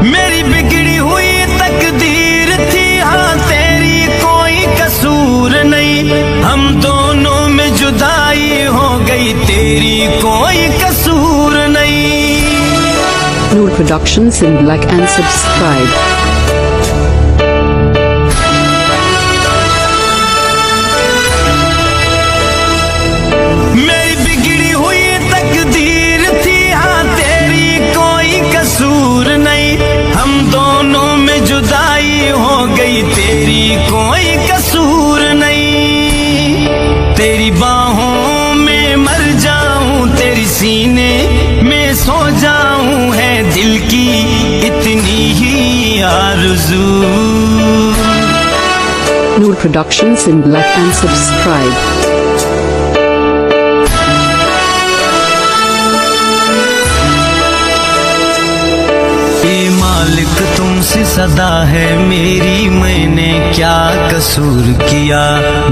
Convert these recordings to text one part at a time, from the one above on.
मेरी बिगड़ी हुई तकदीर थी, हाँ तेरी कोई कसूर नहीं। हम दोनों में जुदाई हो गई, तेरी कोई कसूर नहीं। Noor Productions in Black and subscribe. मेरी बिगड़ी हुई तकदीर थी, हाँ तेरी कोई कसूर नहीं। हम दोनों में जुदाई हो गई, तेरी कोई कसूर नहीं। तेरी बाहों में मर जाऊं, तेरी सीने में सो जाऊं, है दिल की इतनी ही आरज़ू। Noor Productions in Black and subscribe. मालिक तुमसे सदा है मेरी, मैंने क्या कसूर किया।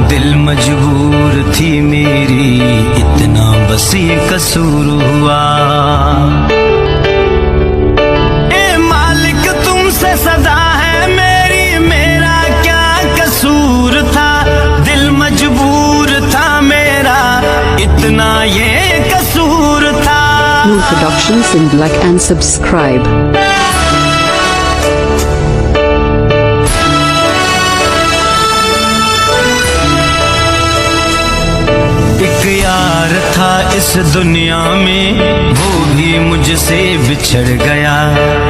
दिल मजबूर थी मेरी, इतना बस ये कसूर हुआ। ए मालिक तुमसे सदा है मेरी, मेरा क्या कसूर था। दिल मजबूर था मेरा, इतना ये कसूर था। Noor Productions in Black and subscribe. एक यार था इस दुनिया में, वो भी मुझसे बिछड़ गया।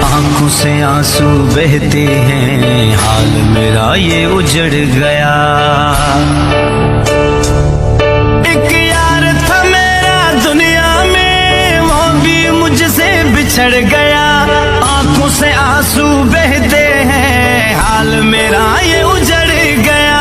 आंखों से आंसू बहते हैं, हाल मेरा ये उजड़ गया। एक यार था मेरा दुनिया में, वो भी मुझसे बिछड़ गया। आंखों से आंसू बहते हैं, हाल मेरा ये उजड़ गया।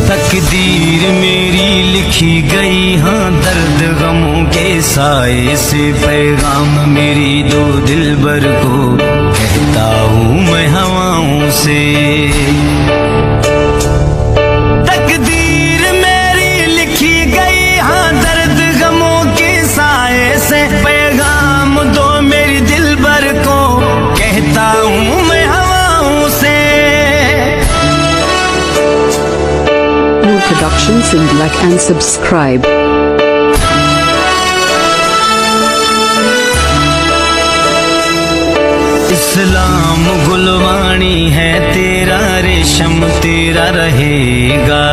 तकदीर मेरी लिखी गई, हाँ दर्द गमों के साए से। पैगाम मेरी दो दिलबर को कहता हूँ मैं हवाओं से। तकदीर मेरी लिखी गई, हाँ दर्द गमों के साए से। पैगाम दो मेरी दिलबर को कहता हूँ मैं हवाओं से। Noor Productions in Black and subscribe. इस्लाम गुलवाणी है तेरा, रेशम तेरा रहेगा।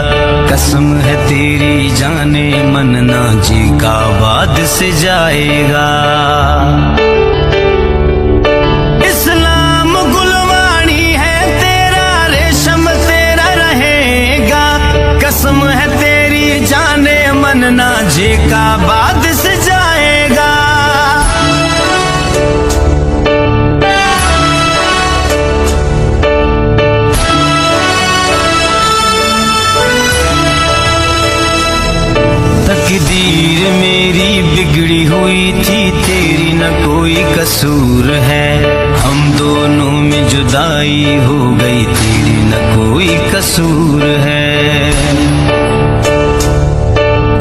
कसम है तेरी जाने मन ना जी का बाद से जाएगा। इस्लाम गुलवाणी है तेरा, रेशम तेरा रहेगा। कसम है तेरी जाने मन ना जी का बाद से जाएगा। तकदीर मेरी बिगड़ी हुई थी, तेरी न कोई कसूर है। हम दोनों में जुदाई हो गई, तेरी न कोई कसूर है।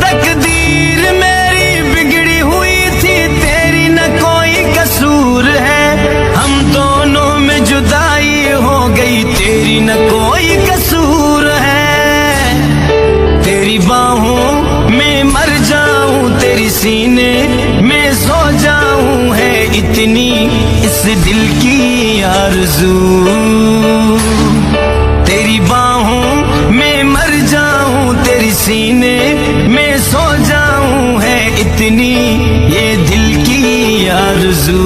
तकदीर मेरी बिगड़ी हुई थी, तेरी न कोई कसूर है। हम दोनों में जुदाई हो गई, तेरी न कोई कसूर है। तेरी बाहों में मर जाऊं, तेरी सीने में सो जाऊं, है इतनी इस दिल की आरज़ू। तेरी बाहों में मर जाऊं, तेरी सीने में सो जाऊं, है इतनी ये दिल की आरज़ू।